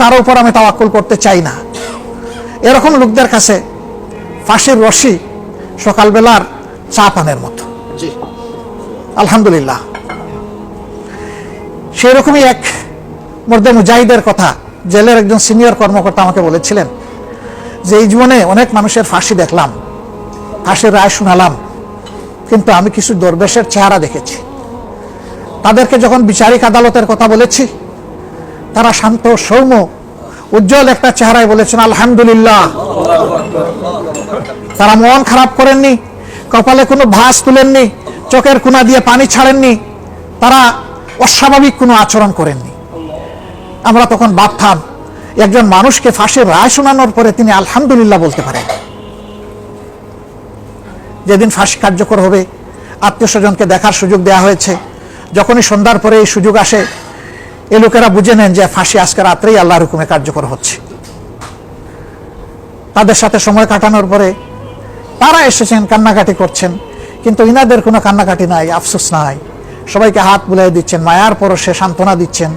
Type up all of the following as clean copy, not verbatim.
কারো উপর আমি তাওয়াক্কুল করতে চাই না। এরকম লোকদের কাছে ফাঁসির রশি সকালবেলার চা পানের মতো। আলহামদুলিল্লাহ। সেই রকমই এক মর্দে মুজাহিদের কথা জেলের একজন সিনিয়র কর্মকর্তা আমাকে বলেছিলেন যে এই জীবনে অনেক মানুষের ফাঁসি দেখলাম, ফাঁসির রায় শুনালাম, কিন্তু আমি কিছু দরবেশের চেহারা দেখেছি। তাদেরকে যখন বিচারিক আদালতের কথা বলেছি, তারা শান্ত, সৌম্য, উজ্জ্বল একটা চেহারায় বলেছেন আলহামদুলিল্লাহ। তারা মন খারাপ করেননি, কপালে কোনো ভাঁজ তুলেননি, চোখের কোনা দিয়ে পানি ছাড়েননি, তারা অস্বাভাবিক কোনো আচরণ করেননি। আমরা তখন ভাবতাম একজন মানুষকে ফাঁসির রায় শোনানোর পরে তিনি আলহামদুলিল্লাহ বলতে পারেন। যেদিন ফাঁসি কার্যকর হবে, আত্মীয় স্বজনকে দেখার সুযোগ দেওয়া হয়েছে। যখনই সন্ধ্যার পরে এই সুযোগ আসে, এ লোকেরা বুঝে নেন যে ফাঁসি আজকে রাত্রেই আল্লাহর হুকুমে কার্যকর হচ্ছে। তাদের সাথে সময় কাটানোর পরে তারা এসেছেন, কান্নাকাটি করছেন, কিন্তু ইনাদের কোনো কান্নাকাটি নাই, আফসোস নাই। সবাইকে হাত বুলাই দিচ্ছেন, মায়ার পরশে সান্ত্বনা দিচ্ছেন,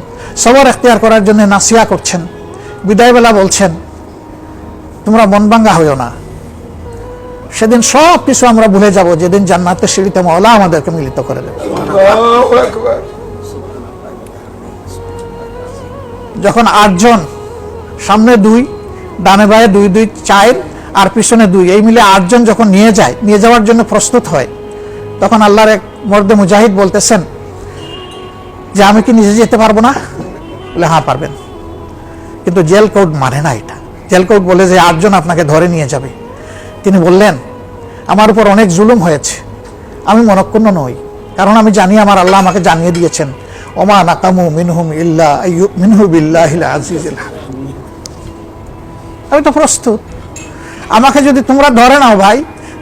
সবর এখতিয়ার করার জন্য নাসিহা করছেন। বিদায়বেলা বলছেন তোমরা মন ভাঙ্গা হইও না, সেদিন সব কিছু আমরা ভুলে যাব, যেদিন জান্নাতের সিঁড়িতে মওলা আমাদেরকে মিলিত করে দেবে। যখন 8 জন, সামনে 2, ডানে বায়ে 2 2 4 আর পিছনে 2, এই মিলে 8 জন যখন নিয়ে যাওয়ার জন্য প্রস্তুত হয়, তখন আল্লাহর এক মর্দে মুজাহিদ বলতেছেন যে আমি কি নিজে যেতে পারবো না? বলে হ্যাঁ পারবেন, কিন্তু জেল কোড মানে না এটা। জেল কোড বলে যে 8 জন আপনাকে ধরে নিয়ে যাবে। তিনি বললেন আমার উপর অনেক জুলুম হয়েছে, আমি মনক্ষুণ্ণ নই, কারণ আমি জানি আমার আল্লাহ আমাকে জানিয়ে দিয়েছেন ওমা নাকামু মিনহুম ইল্লা আইয়ুমিনু বিল্লাহিল আজিজিল হাকিম। আমি তো প্রস্তুত। আমাকে যদি তোমরা ধরে নাও ভাই,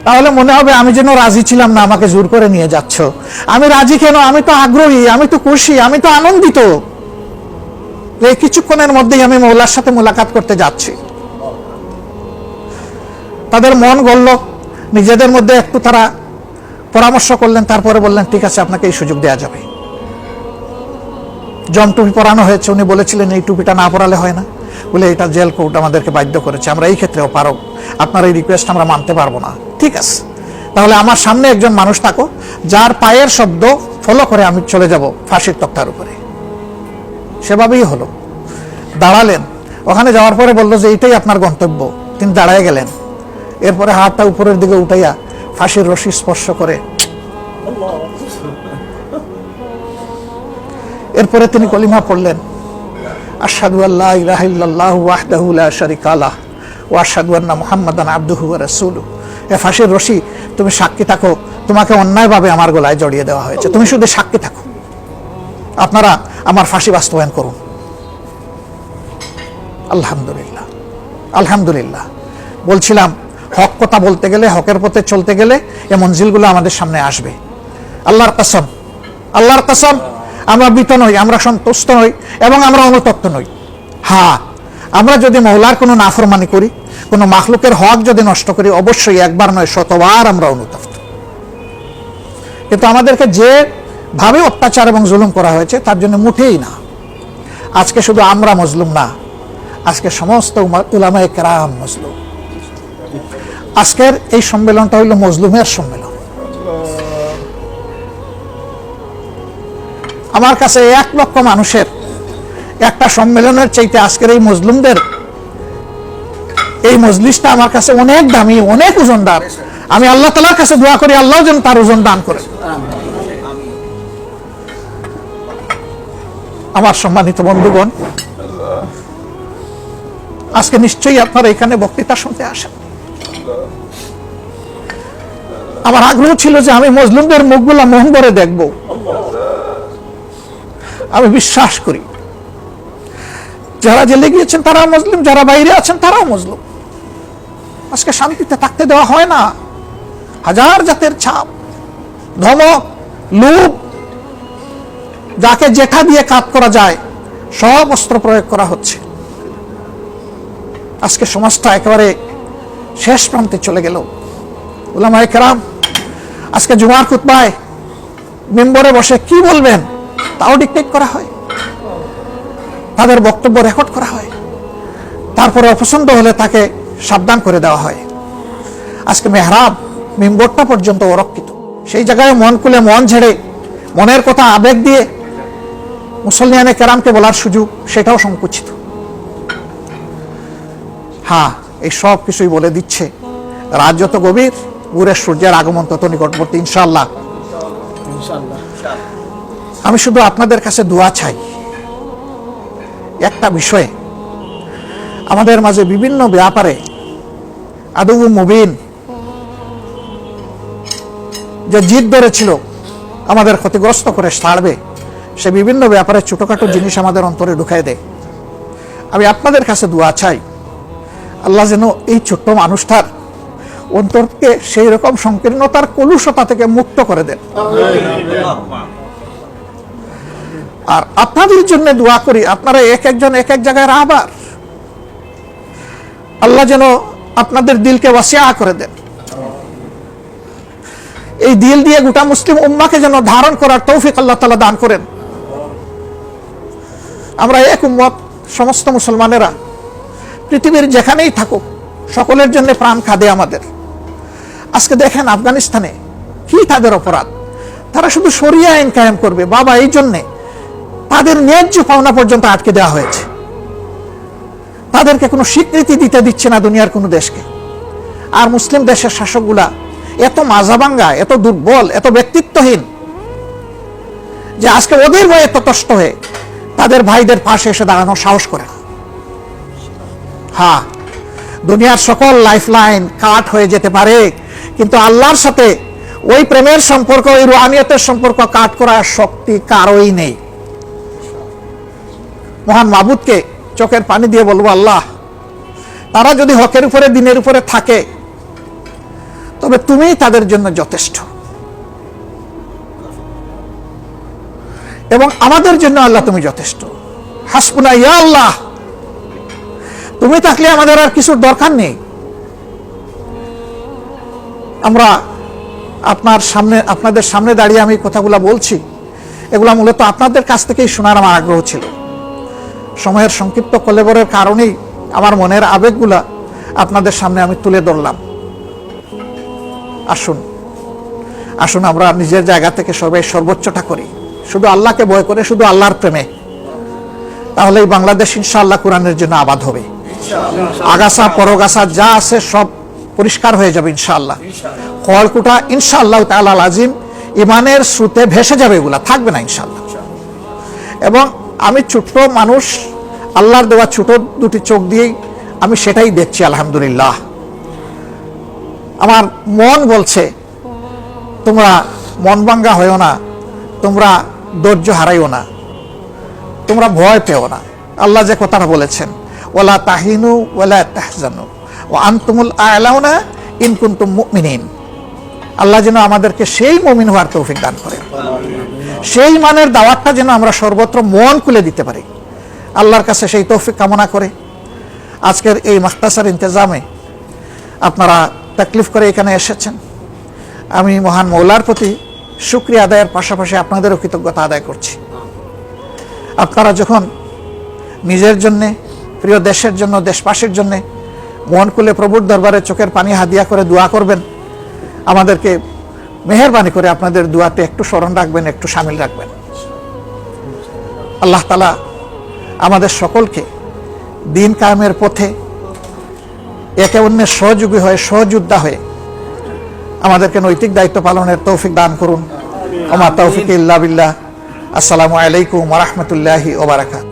তাহলে মনে হবে আমি যেন রাজি ছিলাম না, আমাকে জোর করে নিয়ে যাচ্ছ। আমি রাজি কেন? আমি তো আগ্রহী, আমি তো খুশি, আমি তো আনন্দিত। এই কিছুক্ষণের মধ্যেই আমি মওলার সাথে মোলাকাত করতে যাচ্ছি। তাদের মন গড়ল, নিজেদের মধ্যে একটু তারা পরামর্শ করলেন, তারপরে বললেন ঠিক আছে আপনাকে এই সুযোগ দেওয়া যাবে। জম টুপি পরানো হয়েছে, উনি বলেছিলেন এই টুপিটা না পরালে হয় না, বলে এটা জেল কোড আমাদেরকে বাধ্য করেছে, আমরা এই ক্ষেত্রেও পারব, আপনার এই রিকোয়েস্ট আমরা মানতে পারবো না। ঠিক আছে, তাহলে আমার সামনে একজন মানুষ থাকো যার পায়ের শব্দ ফলো করে আমি চলে যাব ফাঁসির তক্তার উপরে। সেভাবেই হলো। দাঁড়ালেন, ওখানে যাওয়ার পরে বললো যে এইটাই আপনার গন্তব্য। তিনি দাঁড়ায় গেলেন, এরপরে হাতটা উপরের দিকে উঠাইয়া ফাঁসির রশি স্পর্শ করে এরপরে তিনি কলিমা পড়লেন আশহাদু আল্লা ইলাহা ইল্লাল্লাহু ওয়াহদাহু লা শারীকা লাহু ওয়া আশহাদু আন্না মুহাম্মাদান আবদুহু ওয়া রাসূলুহু। এ ফাঁসির রশি তুমি সাক্ষী থাকো, তোমাকে অন্যায়ভাবে আমার গলায় জড়িয়ে দেওয়া হয়েছে, তুমি শুধু সাক্ষী থাকো, আপনারা আমার ফাঁসি বাস্তবায়ন করুন। আলহামদুলিল্লাহ, আলহামদুলিল্লাহ। বলছিলাম হক কথা বলতে গেলে, হকের পথে চলতে গেলে এই মঞ্জিলগুলো আমাদের সামনে আসবে। আল্লাহর কসম, আল্লাহর কসম, আমরা ভীত নই, আমরা সন্তুষ্ট নই এবং আমরা অনুতপ্ত নই। হ্যাঁ, আমরা যদি মওলার কোনো নাফরমানি করি, কোনো মাখলুকের হক যদি নষ্ট করি, অবশ্যই একবার নয় শতবার আমরা অনুতপ্ত। কিন্তু আমাদেরকে যে ভাবে অত্যাচার এবং জুলুম করা হয়েছে তার জন্য মুঠেই না। আজকে শুধু আমরা মজলুম না, আজকে সমস্ত উলামায়ে কেরাম মজলুম। আজকের এই সম্মেলনটা হইল মজলুমের সম্মেলন। আমার কাছে 1 লক্ষ মানুষের একটা সম্মেলনের চাইতে আজকের এই মজলুমদের এই মজলিসটা আমার কাছে অনেক দামি, অনেক ওজনদার। আমি আল্লাহ তাআলার কাছে দোয়া করি আল্লাহ যেন তার ওজন দান করেন। আমার সম্মানিত বন্ধুগণ, আজকে নিশ্চয়ই আপনারা এখানে বক্তৃতা শুনতে আসেন। আমার আগ্রহ ছিল যে আমি মজলুমদের মুখগুলা মন ভরে দেখব। আমি বিশ্বাস করি যারা জেলে গিয়েছেন তারাও মুসলিম, যারা বাইরে আছেন তারাও মুসলিম। আজকে শান্তিতে থাকতে দেওয়া হয় না। হাজার জাতের ছাপ, ধমক, লুপ, যাকে যেটা দিয়ে কাজ করা যায় সব অস্ত্র প্রয়োগ করা হচ্ছে। আজকে সমাজটা একেবারে শেষ প্রান্তে চলে গেল। উলামায়ে কেরাম আজকে জুমার খুতবায় মিম্বরে বসে কি বলবেন তাও ডিকটেট করা হয়, তাদের বক্তব্য রেকর্ড করা হয়। তারপরে অপছন্দ হলে তাকে সাবধান করে দেওয়া হয়। আজকে মেহরাব মিম্বরটা পর্যন্ত অরক্ষিত, সেই জায়গায় মন খুলে মন ঝেড়ে মনের কথা আবেগ দিয়ে মুসল্লিয়ানে কেরামকে বলার সুযোগ সেটাও সংকুচিত। হ্যাঁ, এই সব কিছুই বলে দিচ্ছে রাত যত গভীর, ভোরের সূর্যের আগমন তত নিকটবর্তী ইনশাআল্লাহ। আমি শুধু আপনাদের কাছে দোয়া চাই একটা বিষয়ে, আমাদের মাঝে বিভিন্ন ব্যাপারে আদু মুবিন যে জিদ ধরেছিল আমাদের ক্ষতিগ্রস্ত করে ছাড়বে, সে বিভিন্ন ব্যাপারে ছোটখাটো জিনিস আমাদের অন্তরে ঢুকাই দেয়। আমি আপনাদের কাছে দোয়া চাই আল্লাহ যেন এই ছোট্ট মানুষটার অন্তরকে সেই রকম সংকীর্ণতার কলুষতা থেকে মুক্ত করে দেন। আর আপনাদের জন্য দোয়া করি, আপনারা এক একজন এক এক জায়গায় রাহবার, আল্লাহ যেন আপনাদের দিলকে ওয়াসিয়া করে দেন। এই দিল দিয়ে গোটা মুসলিম উম্মাকে যেন ধারণ করার তৌফিক আল্লাহ তাআলা দান করেন। আমরা এক উম্মত, সমস্ত মুসলমানেরা পৃথিবীর যেখানেই থাকুক সকলের জন্য প্রাণ খাদে আমাদের। আজকে দেখেন আফগানিস্তানে কি তাদের অপরাধ, তারা শুধু শরিয়া আইন কায়েম করবে বাবা, এই জন্যে তাদের ন্যায্য পাওনা পর্যন্ত আটকে দেওয়া হয়েছে। তাদেরকে কোনো স্বীকৃতি দিতে দিচ্ছে না দুনিয়ার কোনো দেশকে। আর মুসলিম দেশের শাসকগুলা এত মাজাবাঙ্গা, এত দুর্বল, এত ব্যক্তিত্বহীন যে আজকে ওদের ভয়ে ততষ্ট হয়ে তাদের ভাইদের পাশে এসে দাঁড়ানোর সাহস করে না। হ্যাঁ, দুনিয়ার সকল লাইফ লাইন কাট হয়ে যেতে পারে, কিন্তু আল্লাহর সাথে ওই প্রেমের সম্পর্ক, ওই রুহানিয়তের সম্পর্ক কাট করার শক্তি কারোই নেই। মহান মাবুদকে চোখের পানি দিয়ে বলবো, আল্লাহ তারা যদি হকের উপরে দিনের উপরে থাকে তবে তুমি তাদের জন্য যথেষ্ট, এবং আমাদের জন্য আল্লাহ তুমি যথেষ্ট। হাসবুনা ইয়া আল্লাহ, তুমি থাকলে আমাদের আর কিছুর দরকার নেই। আমরা আপনাদের সামনে দাঁড়িয়ে আমি কথাগুলো বলছি, এগুলা মূলত আপনাদের কাছ থেকেই শোনার আমার আগ্রহ ছিল। সময়ের সংক্ষিপ্ত কলেবরের কারণেই আমার মনের আবেগগুলা আপনাদের সামনে আমি তুলে ধরলাম। আসুন আসুন আমরা নিজের জায়গা থেকে সবাই সর্বোচ্চটা করি, শুধু আল্লাহকে ভয় করে, শুধু আল্লাহর প্রেমে। তাহলেই বাংলাদেশ ইনশাআল্লাহ কোরআনের জন্য আবাদ হবে। আগাছা পরগাছা যা আছে সব পরিষ্কার হয়ে যাবে ইনশাআল্লাহ। খড়কুটা ইনশাআল্লাহ তাআলা আজিম ইমানের স্রোতে ভেসে যাবে, এগুলা থাকবে না ইনশাআল্লাহ। এবং আমি ছোট্ট মানুষ, আল্লাহর দেওয়া ছোট দুটি চোখ দিয়েই আমি সেটাই দেখছি আলহামদুলিল্লাহ। আমার মন বলছে তোমরা মন ভাঙ্গা হয়েও না, তোমরা ধৈর্য হারাইও না, তোমরা ভয় পেও না। আল্লাহ যে কথাটা বলেছেন, ওয়ালা তাহিনু ওয়ালা তাহজানু ওয়া আনতুমুল আ'লাউনা ইন কুনতুম মুমিনিন। আল্লাহ যেন আমাদেরকে সেই মুমিন হওয়ার তৌফিক দান করেন, সেই মানের দাওয়াতটা যেন আমরা সর্বত্র মন খুলে দিতে পারি। আল্লাহর কাছে সেই তৌফিক কামনা করে আজকের এই মাখতাসার ইন্তেজামে আপনারা তাকলিফ করে এখানে এসেছেন। আমি মহান মৌলার প্রতি শুকরিয়া আদায়ের পাশাপাশি আপনাদেরও কৃতজ্ঞতা আদায় করছি। আপনারা যখন নিজের জন্যে, প্রিয় দেশের জন্য, দেশবাসীর জন্যে মন খুলে প্রভুর দরবারে চোখের পানি হাদিয়া করে দোয়া করবেন, আমাদেরকে মেহেরবানি করে আপনাদের দোয়াতে একটু স্মরণ রাখবেন, একটু শামিল রাখবেন। আল্লাহ তাআলা আমাদের সকলকে দিন কায়েমের পথে একে অন্যের সহযোগী হয়ে, সহযোদ্ধা হয়ে আমাদেরকে নৈতিক দায়িত্ব পালনের তৌফিক দান করুন। ওমা তৌফিক ইল্লা বিল্লাহ। আসসালামু আলাইকুম ওয়া রাহমাতুল্লাহি ওয়া বারাকাতুহু।